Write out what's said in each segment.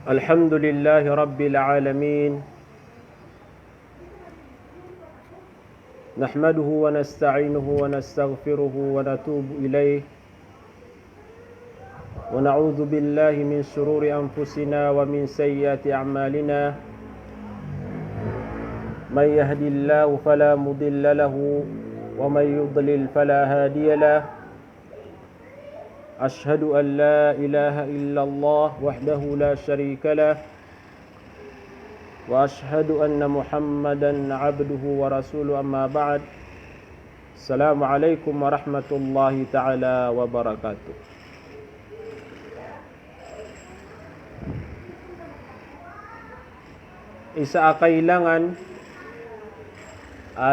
الحمد لله رب العالمين نحمده ونستعينه ونستغفره ونتوب إليه ونعوذ بالله من شرور أنفسنا ومن سيئات أعمالنا من يهد الله فلا مضل له ومن يضلل فلا هادي له أشهد أن لا إله إلا الله وحده لا شريك له وأشهد أن محمدا عبده ورسوله أما بعد السلام عليكم ورحمة الله تعالى وبركاته. Isa kailangan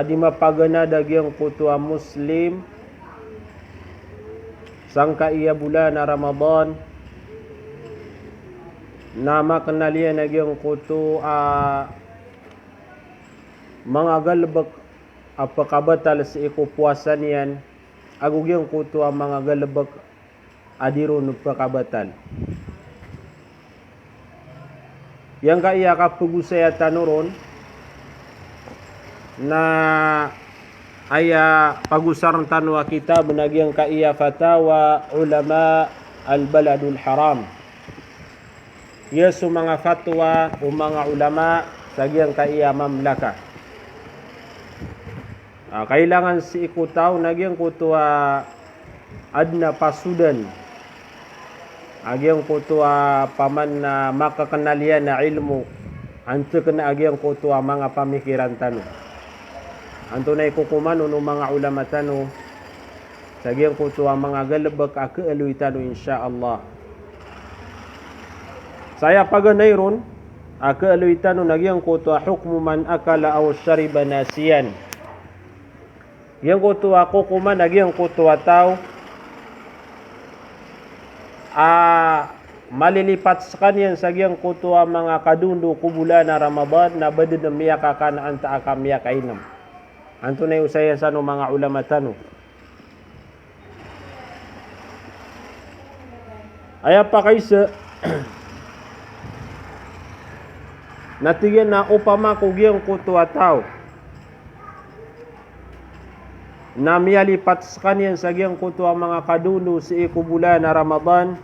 di mapagana dagyang kutua Muslim sangka iya bulan Ramadan nama kenalian nagyang kutu mga galbak apakabatal sa iku puasan yan agugyang kutu mga galbak adiron pakabatal yang kaya kapugusaya tanuron na aya pagusaran tanwa kitab nagyang kaya fatawa ulama al-baladul haram yesu mga fatwa o mga ulama sagyang kaya mamlaka kailangan si ikutaw nagyang kutua adna pasudan agyang kutua paman na makakanalian na ilmu anto kana agyang kutua mga pamikiran tanong anto na ikukuman no mga ulama tano sagyang kutua mga galbak akaaluy tano insyaallah saya paganayron akaaluy tano nagyang kutua hukmu man akala aw shariba nasiyan yang kutua kukuman nagyang kutua tao malilipat sa kanyan sagyang kutua mga kadundo kubulan na Ramadan na badid na miyakakan anta akamiyakainam anto na usaya sa mga ulama tano aya pa kaysa natigyan na upama kugyang kutua tao na miyalipat sa kanyan sagyang kutua mga kadundo sa ikubulan na Ramadan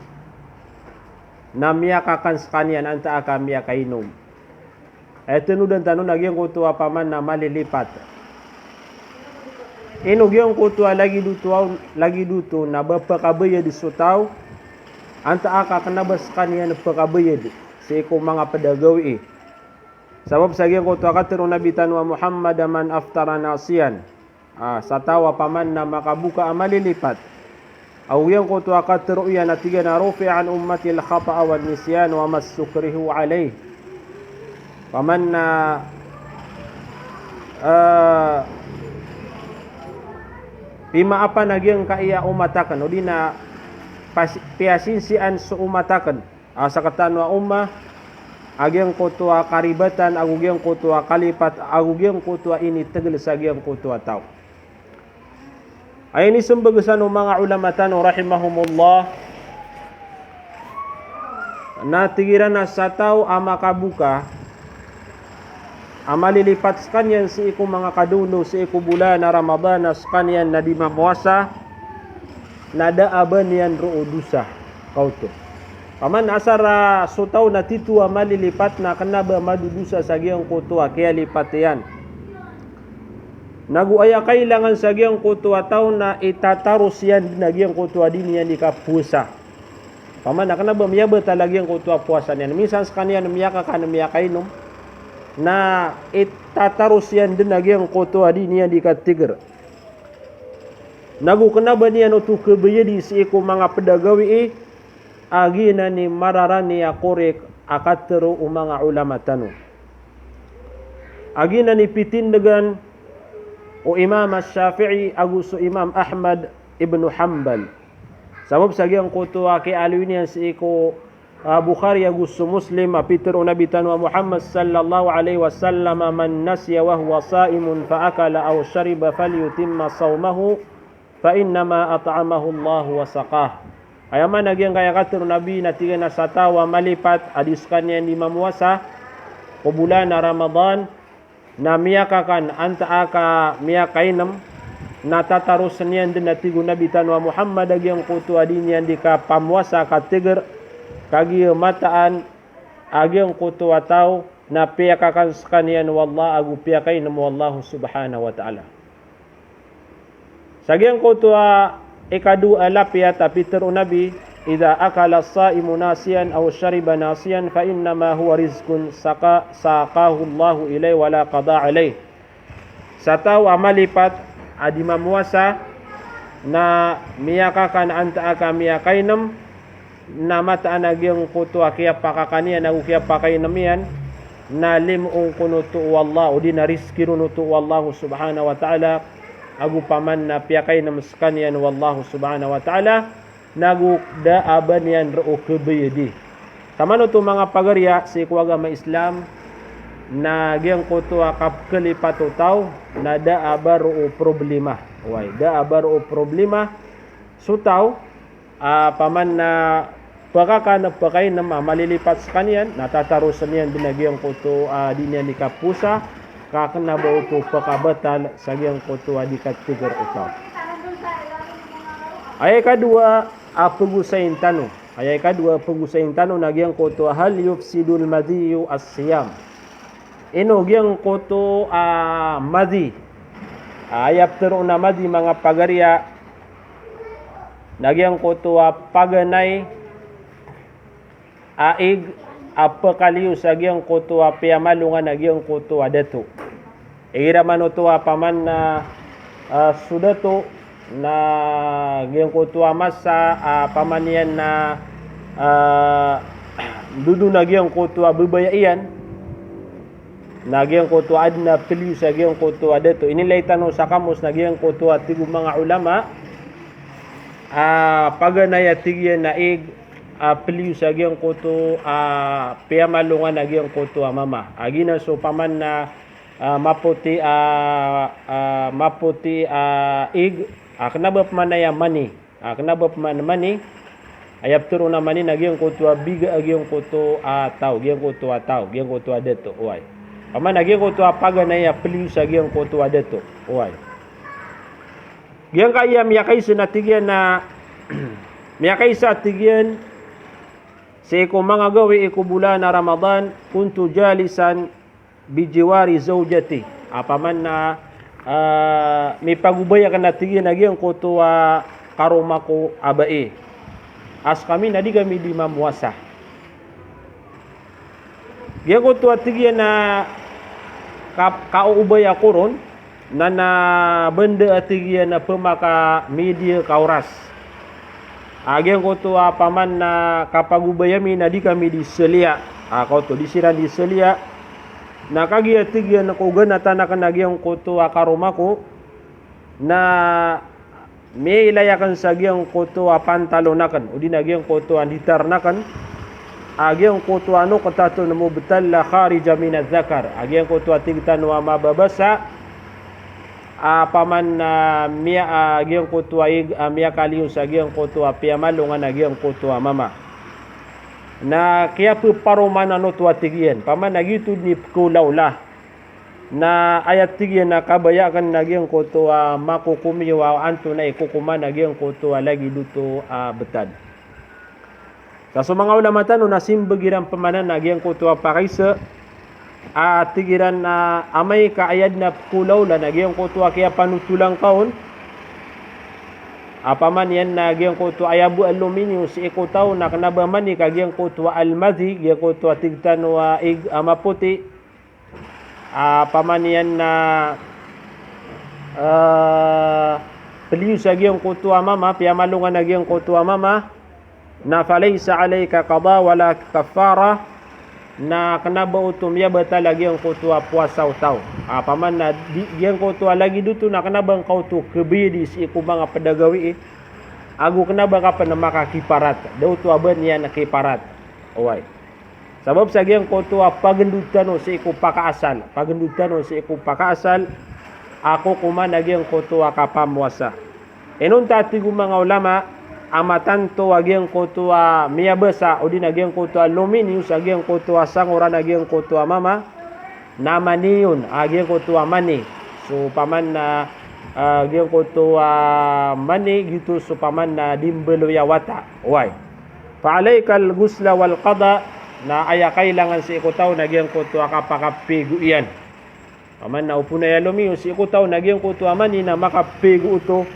na miyakakan sa kanyan anta akamiyakainom eto nudan tano nagyang kutua paman na malilipat inugyong kutua lagi duto na bapakabayad sutaw anta aka kanabas kaniya na pakabayad sa iko mga padagawi sabab sa gyang kutua katero nabitan wa Muhammad man aftara nasiyan sa tawa paman na makabuka malilipat aw yang kutua katero yan natiga na rufi'an ummatil khata'a wan nisyan wa masukrihu alayh paman na pima apa nagyang kaya umatakan o di na piasinsian sa umatakan sa katanwa umma agyang kutua karibatan agugyang kutua kalipat agugyang kutua ini tegel sa agyang kutua tao ay ni sumbagusan ng mga ulama tano rahimahumullah natigiran na sa tao makabuka malilipat sa kanyan si iku mga kadulo si iku bulan na Ramadan na sa kanyan na di mamuasa na daaban yan roo dusa kauto paman asara sutaw na titua malilipat na kanaba madudusa sa giyang kutua kaya lipat yan naguaya kailangan sa giyang kutua tao na itataros yan na giyang kutua din yan di kapusa paman na kanaba miyaba talagyang kutua puasa yan minsan sa kanyan miyaka ka na miyakainom na itataros yan din nagyang kutua din yan di katigr nagukana ba niya no to kabayadi si iko mga pedagawi agi na ni mararani akorek akatero o mga ulama tano agi na ni pitindagan o Imam Shafi'i aguso Imam Ahmad ibn Hanbal sabab sa gyang kutua kay alwin yan si iko Bukhari agusto Muslim apitero nabitan wa Muhammad sallallahu alaihi wasallam man nasya wa huwa saimun fa akala aw shariba falyutimma sawmahu fa innama at'amahu Allah wa saqah Ayaman nagyang kaya katur Nabi na tiga na satawa malipat adis kanya di mamuasa ko bulan na Ramadan na miyakakan anta aka miyakainam na tatarusan niyan din na tigo Nabi tanwa Muhammad agyang kutu adin yan di ka pamuasa ka tiger kagi mataan agyang kutu ataw na piyakakan sa kanyan wallah agu piyakainam wallahu subhanahu wa ta'ala. Sagyang kutu ikadu alapia tapi teru Nabi idza akala as-saimu nasiyan aw shariba nasiyan fa inna ma huwa rizqun saqahu Allah ilai wala qada alai. Satau amalipat adi mamuasa na miyakakan anta aka miyakainam na mata anagyang kutu akia pakakanian nagu kia pakainam yan na limung kunutu wallah udi na rizki runutu wallahu subhanahu wa ta'ala agu paman na piyakay na maskan yan wallahu subhanahu wa ta'ala nagu daaban yan rao kebayadi. Taman ito mga pagarya si kuwagama Islam na giyang kuto akap kelipato tao na daabar rao problema. Way, daabar rao problema sutaw paman na pakay na malilipat sa kanyan natatarusan yan binagiyang kuto din yan ikapusa kakana ba ito pakabatal sa giyang kuto di katigar utaw. Ayay kadua pagusayin tanong. Ayay kadua pagusayin tanong na giyang kuto hal yufsidul madhiyu as-siyam. Ino giyang kuto madhi. Ayap tero na madhi mga pagarya na giyang kuto paganay aig apakaliw sa giyang kuto piyamalungan na giyang kuto adato. Ira manuto paman na sudato na giyang kuto masa pamanian na dudu na giyang kuto bubayan na giyang kuto adna piliw sa giyang kuto adato. Inilay tanong sa kamus na giyang kuto tigo mga ulama paganay tigyan na ig piliw sa giyang kuto piyamalungan na giyang kuto mama agina so paman na maputi ig kanabap man na mani kanabap man mani ayap turo na mani na giyang kuto biga giyang kuto tao giyang kuto adeto uway paman na giyang kuto paga na piliw sa giyang kuto adeto uway giyang kaya miyakay sa natigyan na miyakay sa tigyan sa iko mga gawi iko bulan na Ramadan kuntu jalisan bijiwari zawjati apaman na may pagubaya ka natigyan na giyang kuto karumako abae as kami na di kami di mamuasa giyang kuto atigyan na kaubaya koron na benda atigyan na pemaka media kauras ageng kuto paman na kapagubaya mi na di kami di selia kauto di siran di selia na kagiya tigyan na kugan na tanakan nagyang kuto karumako na may ilayakan sa gyang kuto pantalonakan o di nagyang kuto hitarnakan agyang kuto katato na mubtal la kharija min adh-dhakar agyang kuto tigtan wa mababasa paman na miya agyang kuto miya kaliw sa gyang kuto piyamalungan agyang kuto mama na kaya po paruman to tigyan paman nagitud ni kulaw na ayat tigyan na kabayakan nagyang kuto makukumiwa anto na ikukuman nagyang kuto lagi duto betad. Sa mga ulama tano na simbagiran pamanan nagyang kuto pakaysa tigiran na amay kaayad na kulaw nagyang kuto kaya panutulang kaon apaman yan na giyang kuto ayabu aluminium si ikutaw na kanabaman ni kagiyang kuto almadhi giyang kuto tigtan wa ig maputi apaman yan na piliw sa giyang kuto mama piyamalungan na giyang kuto mama na falaysa alayka qada wala kafara na kanaba utum ya batalagi ang kuto puasa utaw paman na giyang kuto lagi duto na kanabang kauto kebidi si iku mga pedagawi agu kanaba ka pa na makakiparat daw to aban yan nakiparat oy sabab sa giyang kuto pagendutan si iku pakaasal ako kuman giyang kuto kapamuasa enon tatigo mga ulama amatan to agian ko to miya besa udi agian ko to aluminius agian ko to sanguran agian ko to mama nama niun agian ko to mani so paman na agian ko to mani gitu so paman na dimbelo ya wata why fa alaikal gusla wal qada na aya kailangan si ikutaw nagyang ko to kapakapigu iyan paman na upuna ya lumius si ikutaw nagyang ko to mani na makapigu to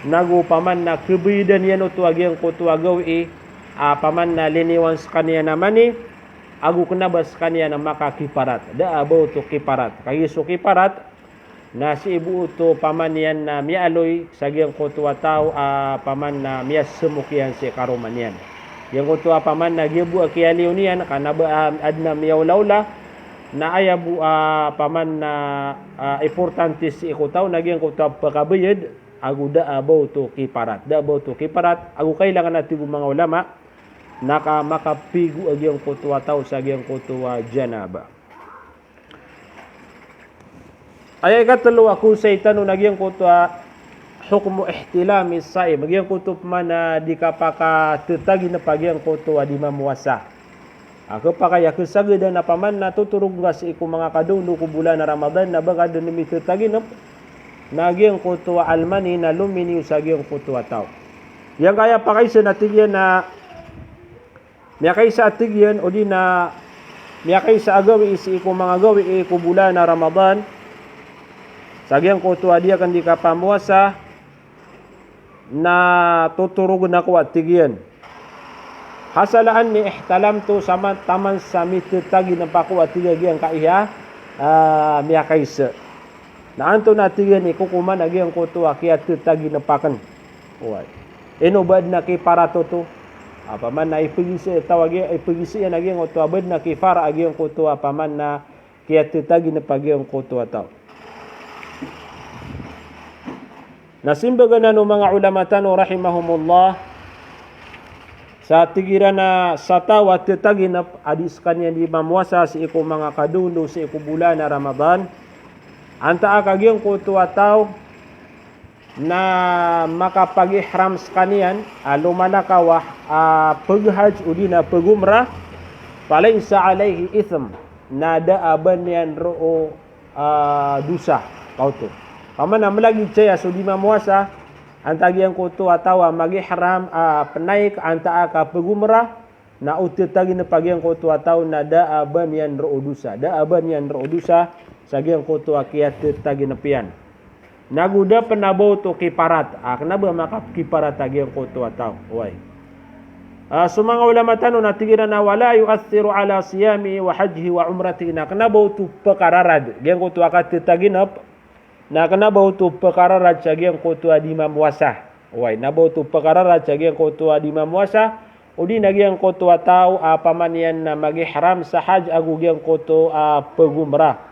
nagu paman na kebidan yan uto agyang ko to agawi paman na liniwan sa kaniya naman agu kenabas kaniya na makakiparat da abo to kiparat kagiso kiparat na si ibu uto paman yan na mialoy sa agyang ko to ataw paman na miya sumukihan si karuman yan yang ko to paman na gibu akiyaliw niyan kanaba adna miyaw lawla na ayabu paman na importante si ikutaw nagyang ko to pakabayad agu da abaw to kiparat agu kailangan natin mga ulama makapigu agyang kutuwa tao sa agyang kutuwa janaba ay katalo ako sa itanong agyang kutuwa hukmu ihtilami saim agyang kutup man na di kapakatetagi na pagyang kutuwa di mamuwasa ako pa kaya kusagida na paman na tuturog nga sa iku mga kadulo ko bulan na Ramadan na baga doon namitetagi na nagyang kutuwa almani na lumini sa agyang kutuwa tao. Yang kaya pa kaysa natigyan na miya kaysa atigyan o di na miya kaysa agawi isi ko mga gawi ko bulan na Ramadan sa agyang kutuwa diya kan di ka pamuwasa na tuturog na ko atigyan. Hasalaan ni ihtalam to sama taman sa mitetagi na pa ko atigyan kaiya miya kaysa. Naanto natigyan kukuman agyang kutuwa kaya tutagi na pakan. Uway. Inubad na kipara to. Paman na ipagisi tawagi ipagisi yan agyang kutuwa bad na kifara agyang kutuwa paman na kaya tutagi na pagyang kutuwa taw. Nasimbaga na no mga ulama tano rahimahumullah sa tigiran na sa tawa tutagi na adis kanya di mamuasa si iku mga kadulo si iku bulan na Ramadan. Anta akagyang kutuwa tao na makapag-ihram sa kaniyan lumanakawa paghaj o di na pagumra palaysa alayhi ithm na daaban yan roo dusa kauto paman na malagi siya so di mamuasa anta agyang kutuwa tao mag-ihram panaik anta aka pagumra na utitagi na pagyang kutuwa tao na daaban yan roo dusa sa agyang kutuwa kaya titagi na piyan. Naguda penabaw to kiparat. Kenapa makakiparat agyang kutuwa tao? Uway. So mga ulama tano natigiran na wala yu'athiru ala siyami wa hajhi wa umrati na kenabaw to pakararad. Agyang kutuwa ka titagi na kenabaw to pakararad sa agyang kutuwa di mamuasa. Uway. Nabaw to pakararad sa agyang kutuwa di mamuasa. O di nagyang kutuwa tao pamanian na mag-ihram sa haj agugyang kutuwa pagumra.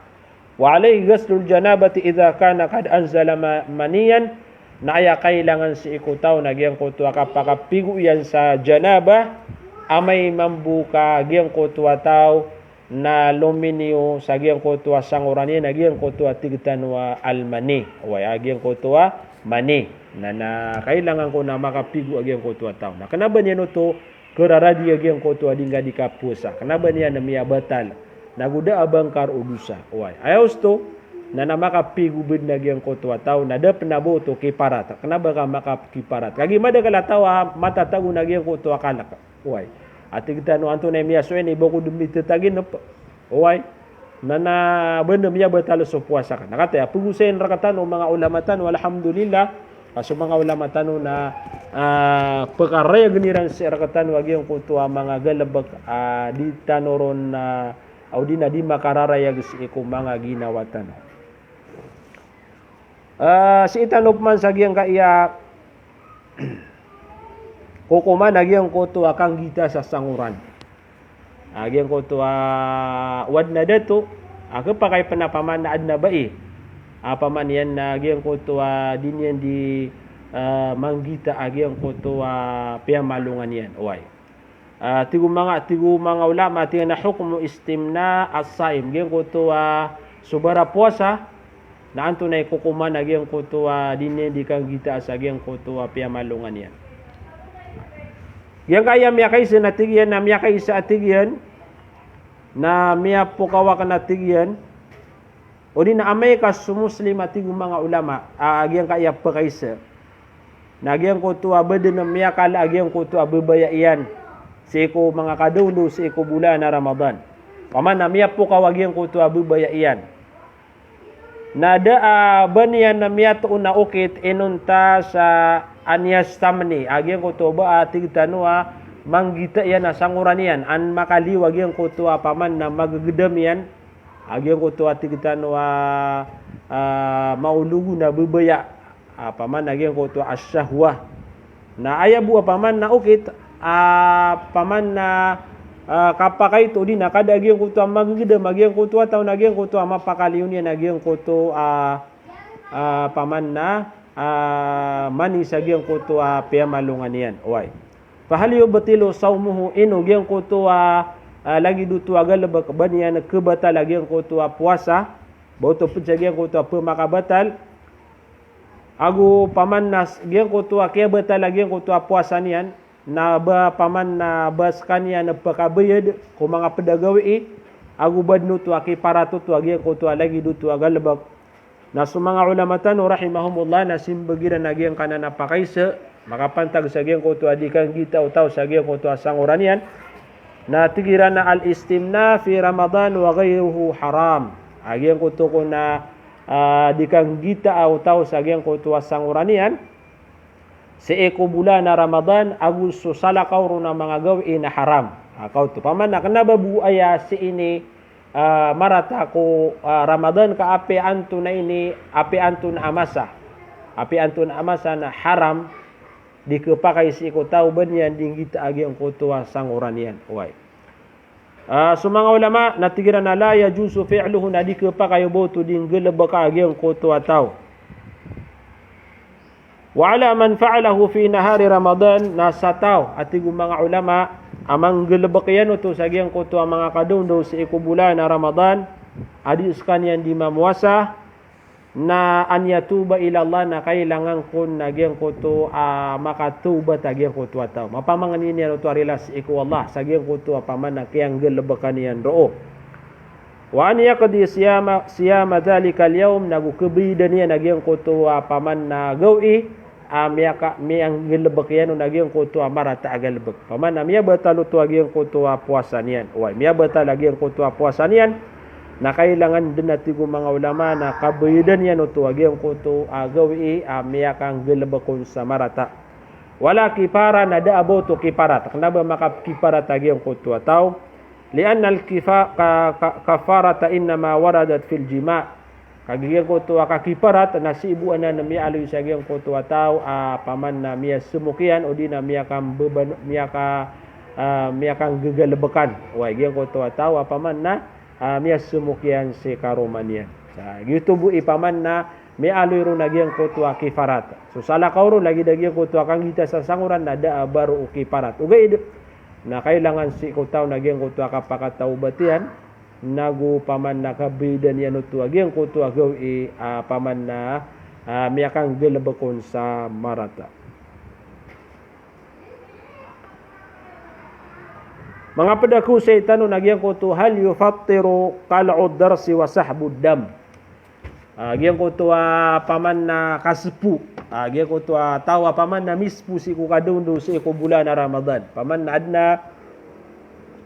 Wa alayhi ghaslul janabati idza kana qad anzala maniyan na aya kailangan si ikutaw nagyang kutuwa kapakapigu yan sa janaba amay mambuka gyang kutuwa taw na luminio sa gyang kutuwa sangurani nagyang kutuwa tigtanwa almani way agyang kutuwa mani na kailangan ko na makapigu agyang kutuwa taw na kanaba niya no to keraradi agyang kutuwa dingga dikapusa kanaba niya na miya batal naguda abang kar udusa way ayos to na namakapigubid na gyang kutuwa tao na da penabo to kiparat kenapa ka makakiparat kagi mada kala tao matatago na gyang kutuwa kalak way ati kita no anto na miya so ni boko dumitagin no way na benda miya batal so puasa ka nakata pugusen rakatan o mga ulamatan walhamdulillah so mga ulamatan na pagkaraya ganiran sa rakatan wag yung kutuwa mga galabak di tanoron na o di na di makararayag si iku mga ginawatan. Si itanop man sa giyang kaiya kukuman agyang kutuwa kang gita sa sanguran. Agyang kutuwa wad na dato ako pa kay panapaman na adna bai. Paman yan na agyang kutuwa din yan di manggita agyang kutuwa piyamalungan yan. Uway. Tigu mga ulama tiyan na hukmu istimna as-saim gyang kutuwa subara puasa na anto na kukuman agyang kutuwa dinne di kang gita sa agyang kutuwa piyamalungan yan Yang kaya miyakay sa natigyan na miyakay sa atigyan na miya po kawakan natigyan o di na amay ka sumuslim atigong mga ulama agyan kaya pa kaysa na agyan ko tuwa bada na miyakala agyan ko tuwa babaya iyan sa iko mga kadulo sa iko bulan na Ramadan. Paman na miya po kawagyan ko tuwa babaya iyan. Nada baniyan na miya to na ukit inunta sa anyas tamni agyan ko to ba atig tanua manggita yan na sanguran yan an makaliwag yan ko to paman na magagdam yan agyan ko to atig tanua maulugu na bubaya paman agyan ko to asyahwa na ayabu paman na ukit paman na kapakay to di na kada agyan ko to magagdam agyan ko to taw nagyan ko to mapakaliun yan agyan ko to paman na mani sagyang ko to piyamalungan yan. Oy. Pahaliyo batilo saumuhu ino gyang ko to lagi dutu agalabak baniya nagkabata lagi ko to puasa. Boto pud sagyang ko to pumakabatal. Agu paman nas gyang ko to kaya batal lagi ko to puasa niyan na ba paman na bas kanya na pakabayad ko mga pedagawi agu badno to akiparato to gyang ko to lagi dutu agalabak na mga ulamatan rahimahumullah na simbagiran nagyang kanana pakaysa makapantag sa gyang ko to adikan kita utaw sa gyang ko to sanguran yan na tigiran na al-istimna fi Ramadan wa ghayruhu haram agyang ko to ko na dikang kita utaw sa gyang ko to sanguran yan sa eko bulan na Ramadan agus so salakaw ro na mga gawin na haram akaw to paman na kanababu aya si ini marata ko Ramadan ka api anto na ini api anto na amasa na haram di kepakay si ko tao ban yan ding kita agi ang kutuwa sanguran yan uway so mga ulama natigiran na la yajuzu fi'luhu na di kepakay boto ding gelebaka agi ang kutuwa tao wa ala man fa'alahu fi nahari Ramadan nasa tao atigong mga ulama amang gelebakyan to sa gyang ko to mga kadundo sa ikubulan na Ramadan adis kanyan di mamuasa na anyatuba ila Allah na kailangan kun na gyang ko to makatuba ta gyang ko to ataw mapamanganin niya to relas iku Allah sa gyang ko to paman na kayang gelebakan niyan roo wa an yaqdi siyama dhalika al-yawm nagukubidan niya na gyang ko to paman na gawi miyang gilebak yan nagyang ko to marata agalbek paman na miya batalo to agyang ko to puasa niyan uy miya batal agyang ko to puasa niyan na kailangan din natin mga ulama na kabayadan yan to agyang ko to gawi miya kang gilebakon sa marata wala kipara na daabo to kiparat kanaba makakiparat agyang ko to ataw lian al kafarata inma waradat fil jima' kagiyang ko to kakiparat na si ibu ana na miya aloy sa giyang ko to ataw paman na miya sumukian o di na miya kang beban miya kang gagalabakan way giyang ko to ataw paman na miya sumukian si karomanian sa gito bu ipaman na miya aloy ro nagyang ko to kifarat so sala kauro lagi dagiyang ko to kang kita sa sanguran na da baro kifarat ugay na kailangan si ko taw nagyang ko to kapakataw batian nagu paman na kabidan yan to agyang ko to agaw paman na miyakang gelebakon sa marata mga padaku sa itanong agyang ko to hal yufattiru qal'ud darsi wa sahbud dam agyang ko to paman na kaspu agyang ko to tawa paman na mispu si ko kadundo sa iko bulan na Ramadan paman na adna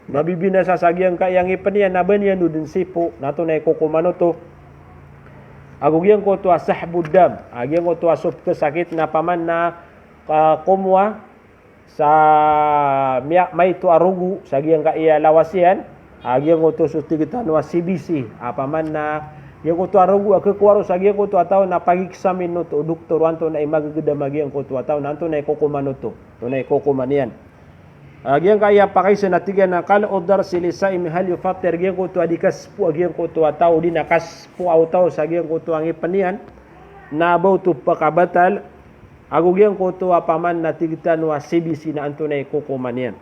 mabibina sa sagyang kayang ipanian na banyan dun sipo nato na ikukumano to agugyan ko to sahbud dam agyan ko to asop kasakit na paman na kumwa sa may to arugu sagyang kaya lawasian agyan ko to sustigitan wa CBC paman na yung ko to arugu akakwaro sagyang ko to ataw na pagiksamin no to doktor wanto na imagagada magyan ko to ataw nanto na ikukumano to na ikukumanian agyang kaya pakay sa natigan na kala odar silisa imihal yufatter agyang ko to adikas po agyang ko to ataw di nakas po autaw sa agyang ko to ang ipanian na baw to pakabatal agugyang ko to paman natigtan wa CBC na anto na ikukumanian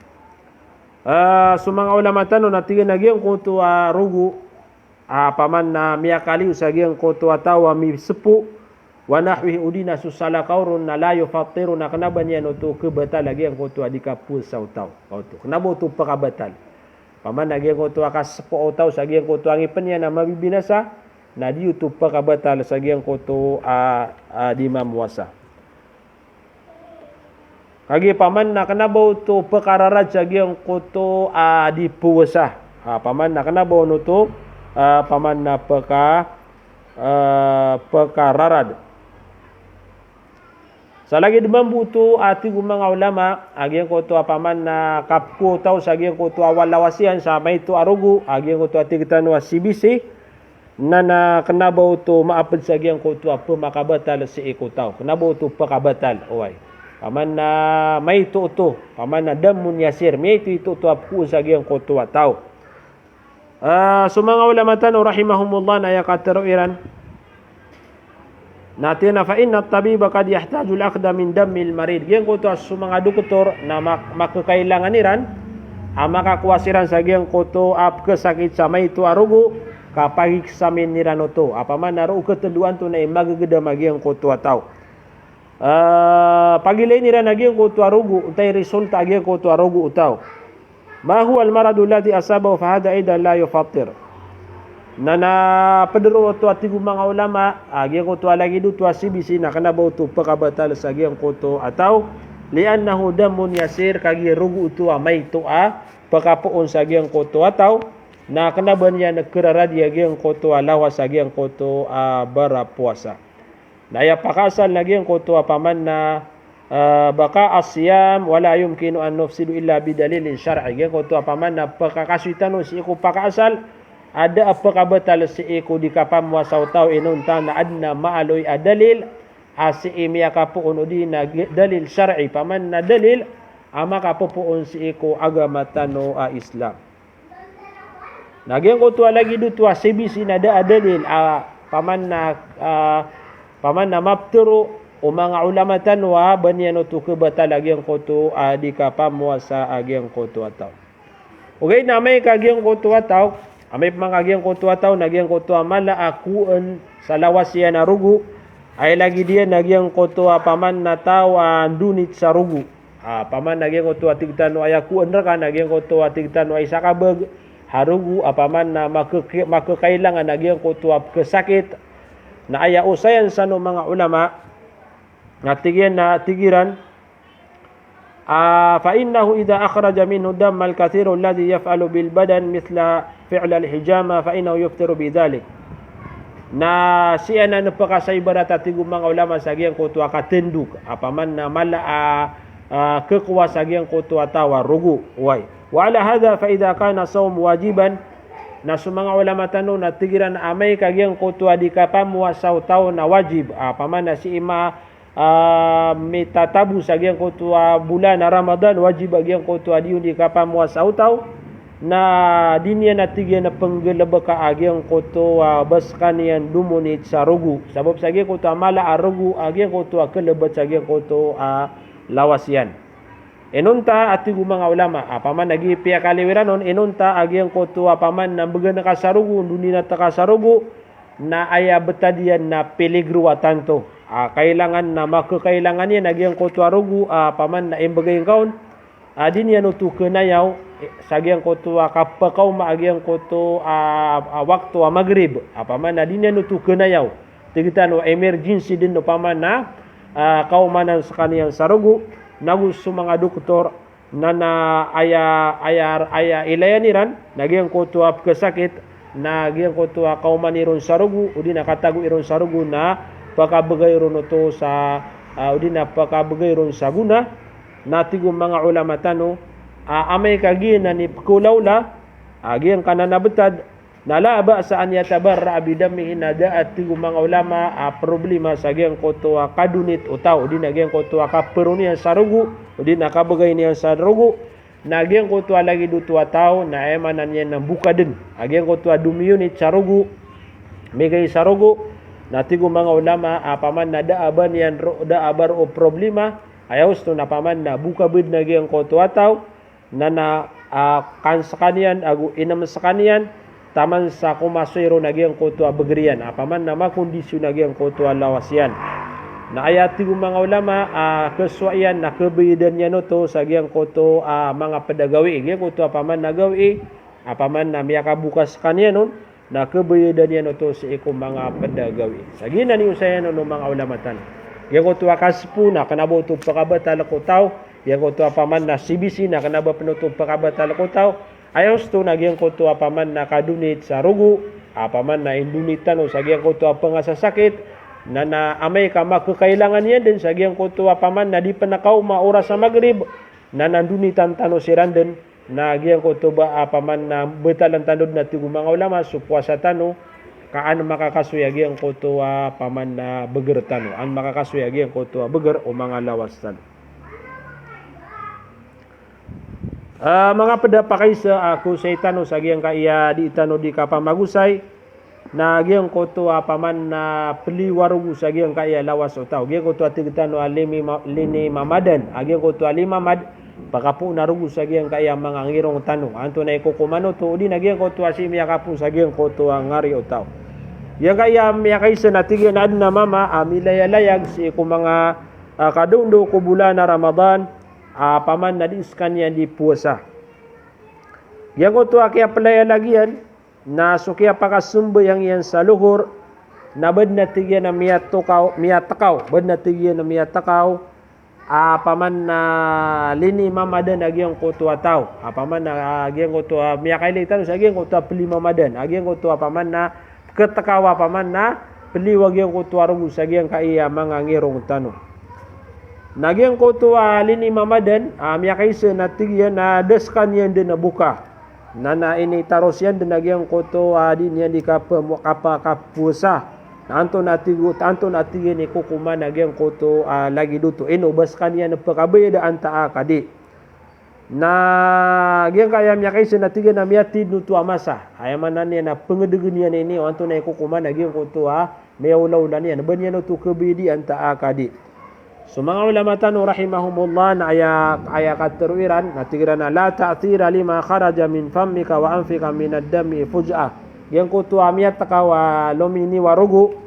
so mga ulama tano natigan agyang ko to rugu paman na miyakali sa agyang ko to ataw mi sepu wa nahwi udina susala kaurun na la yufattiru na kenapa niya no tu kebatal lagi yang kotu adika pusau tau kotu kenapa tu pakabatal paman lagi yang kotu akas sepo tau sagi yang kotu angi penya nama binasa na diu tu pakabatal sagi yang kotu di mamuasa kagi paman na kenapa tu perkara raja sagi yang kotu di puasa paman na kenapa no tu paman na perkara rad salagi demambu tu ati gumang ulama agi ko tu apaman na kapku tau sagi ko tu awal lawasian sama itu arugu agi ko tu ati kita no CBC nana kena bau tu maapad sagi ko tu apa makabatal si iko tau kena bau tu pakabatal oi paman na mai tu paman na damun yasir mai itu tu apku sagi ko tu tau sumanga ulama tan rahimahumullah na yakatero iran natina fa inna at-tabiba qad yahtaju al-akhdha min dammil marid gen ko to sumanga doktor na makakailangan iran maka kuasiran sa gen ko to kesakit sa may to arugo kapag eksamin nirano to apaman naro keteduan to na magageda magian ko to ataw pagilay niran nagyan ko to arugo utay resulta gyan ko to arugo utaw ma huwa al-maradu alladhi asabahu fa hada aidan la yufattir nana pedero tu atigu mga ulama agi ko tu lagi du tu CBC na kana ba tu pakabatal sa gyang ko to ataw li'annahu damun yasir kagi rugu tu may tu pakapuon sa gyang ko to ataw na kana ba niya nagkararad gyang ko to lawas sa gyang ko to bara puasa naya pakasal na gyang ko to paman na baka asyam wala yumkinu an nufsidu illa bidalilin syar'i gyang ko to paman na pakakasuitan si ko pakasal ada apa kabatal si iko di kapam wasau tau inunta na adna maaloy adalil si imiya kapuon di na dalil syar'i paman na dalil ama kapuon si iko agama tano Islam nagyan ko tuwa lagi du tuwa CBC na da adalil paman na mapturo o mga ulama tanwa banyan to kabatal lagi ko to di kapam wasa agyang ko to ataw okay na may kagyang ko to ataw amay pamangagyan ko tuwa tao, nagyang ko tuwa mala akuan sa lawas siya na rugu, ay lagi dia nagyang ko tuwa paman na tao dunit sa rugu. Paman nagyang ko tuwa tigtano ay akuan raka, nagyang ko tuwa tigtano ay sakabag, harugu, paman na makakailangan nagyang ko tuwa kesakit, na aya usayan sa no mga ulama, na tigiran, فإنه إذا أخرج منه الدم الكثير الذي يفعل بالبدن مثل فعل الحجامة فإنه يفطر بذلك na siya na napakasay barata tigong mga ulama sa giyang kutuwa katenduk apaman na mala kekuwa sa giyang kutuwa tawa rugu way wa ala hadha fa idha kana sawm wajiban na sa mga ulama tanong na tigiran amay kagiyang kutuwa di kapamwa sa tao na wajib apaman na si ima mitatabu sa gyang ko tu bulan Ramadan wajib gyang ko tu diun di kapamwa sa utaw na dinya na tigyan na panggelaba ka agyang ko tu baskan yan dumunit sa rugu sabab sa gyang ko tu mala arugu agyang ko tu kelebat sa gyang ko tu lawas yan enunta atigu mga ulama paman nagipiya kaliwiranon enunta agyang ko tu paman na bagana ka sa rugu dunina ta ka sa rugu na aya betadian na peligro tanto kailangan na makakailangan niya nagyang ko tuwa rugu paman na imbagay kaon din yan uto kenayaw sagyang ko tuwa kapakaw maagyang ko to waktu magrib paman na din yan uto kenayaw tigitan o emergency din no paman na kaumanan sa kaniyang sarugu nagusto mga doktor na aya ilayaniran nagyang ko tuwa kesakit nagyang ko tuwa kauman iron sarugu o di nakatago iron sarugu na pakabagay ron ito sa udi na pakabagay ron sa guna natigong mga ulama tano amay kagina ni kulawla agyang kananabutad nalaba saan yatabarra bidami inada at tigong mga ulama problema sa agyang koto kadunit utaw udi na agyang koto kaperunian sa rugu udi na kabagay niya sa rugu na agyang koto lagi dutua tao na emanan niya ng buka din agyang koto dumiyunit sa rugu megay sa rugu natigo mga ulama paman na daaban yan daabar o problema ayaw sto na paman na bukabid na gyang koto ataw na kan sa kaniyan agu inam sa kaniyan taman sa kumasero na gyang koto abagriyan paman na makondisyon na gyang koto lawasyan na ayati mga ulama kesuaian na kebeyidan niya no to sagyang ko to mga pedagawi gyang ko to apaman nagawi apaman na miyaka bukas kanya no na kebeyidan niya no to sa iko mga pedagawi sagina ni usaya no mga ulamatan gyang ko to akaspu na kanabo to pakabatal ko taw gyang ko to apaman na CBC na kanaba penuto pakabatal ko taw ayos to na gyang ko to apaman na kadunit sa rugo apaman na indunitan no sagyang ko to pangasasakit na amay ka makakailangan yan din sa giyang kutuwa paman na di pa nakaw maoras sa magrib na nandunitan tano si Randen na giyang kutuba paman na betalan tanod na tigo mga ulama supwa sa tano kaan makakasuya giyang kutuwa paman na beger tano an makakasuya giyang kutuwa beger o mga lawas tano mga pedapakay sa ako sa itano sa giyang kaya di itano di kapamagusay na giyang ko to paman na peliwarugu sa giyang kaya lawas o tao giyang ko to atigitano lini mamadan giyang ko to alimamad pakapu narugu sa giyang kaya mga ngirong tano anto na ikukumano to di na giyang ko to asimya kapu sa giyang ko to ngari o tao giyang kaya miya kaysa natigyan na adna mama milayalayag si ko mga kadundo ko bulan na Ramadan paman na diskan yan di puasa giyang ko to kaya palayalagian na sukya pakasumbo yang yan sa luhur na bad na tigyan na miyatakaw bad na tigyan na miyatakaw paman na lini mamadan agyang kutuwa tao paman na agyang kutuwa miyakailitan sa agyang kutuwa pili mamadan agyang kutuwa paman na ketakawa paman na pili wagyang kutuwa rugu sa agyang kaiya mga ngirong tano nagyang kutuwa lini mamadan miyakaisa na tigyan na deskan yan din na buka na ini taros yan dinagyang koto din yan di kapusa tanto natigin ni kukuma nagyang koto lagi duto inubas kanya na pakabayada anta kadi na gyang kaya miya kaysa natigin na miyatid nuto amasa ayaman na niya na pengedegan yan ini anto na kukuma nagyang koto mayawlaw na niya naban yan nuto kabidi anta kadi so mga ulama tano rahimahumullah na aya kataruiran natigiran na la ta'thira lima kharaja min fammika wa anfika min ad-dami fuj'a gyang ko to amiyat takawa lomini warugo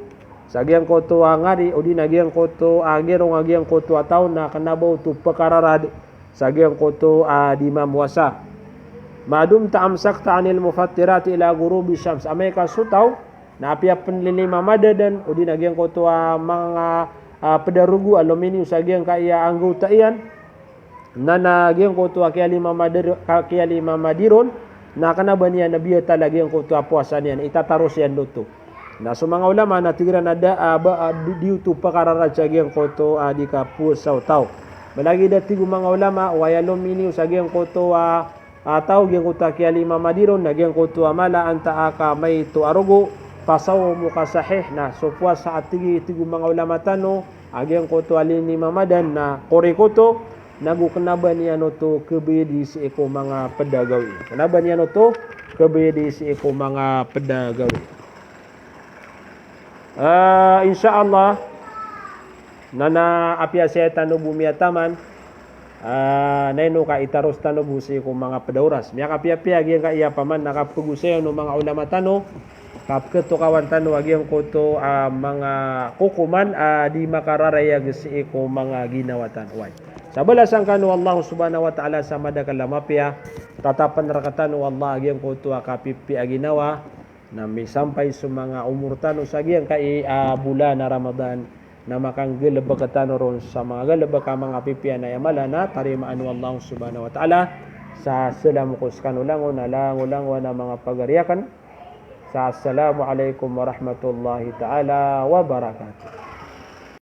sa gyang ko to ngari odi na gyang ko to agero gyang ko to taw na kanabaw to pakararad sa gyang ko to di mamwasa madum ta'amsakta anil mufattirat ila ghurubi syams amay ka sutaw na apya penlilima madadan odi na gyang ko to mga pedarugu aluminium sagyang kaya anggota iyan na nagyang ko to kaya lima madiron na kanaban niya na biya talaga yung ko to puasa niyan itataros yan luto na so mga ulama na tigira na diuto pakararad sagyang ko to di ka pusa tao malagi dati mga ulama waya aluminium sagyang ko to tao gyang ko to kaya lima madiron nagyang ko to mala anta ka may to arugo pasaw mo ka sahih na so puasa at tigi mga ulama tano agyang ko to alin ni mamadan na kore ko to nagukanaban niya no to kebedi si iko mga pedagawi kanaban niya no to kebedi si iko mga pedagawi insyaallah nana apya saya tano bumi ataman neno ka itaros tano busi iko mga pedauras miya kapya agyang ka iya paman nakapugusay no mga ulama tano kapketo kawan tano agyang koto mga kukuman di makararayag si iko mga ginawatan uwan. Sa balasan kanu Allah subhanahu wa ta'ala sa madakalamapya tatapan rakatanu Allah agyang koto kapipi aginawa na may sampay sa mga umurtano sa agyang kai bulan na Ramadan na makanggalaba katano ron sa mga galaba ka mga pipian na yamala na tarimaan Allah subhanahu wa ta'ala sa salamukos kanulangon na lango na mga pagariakan. Assalamualaikum warahmatullahi taala wabarakatuh.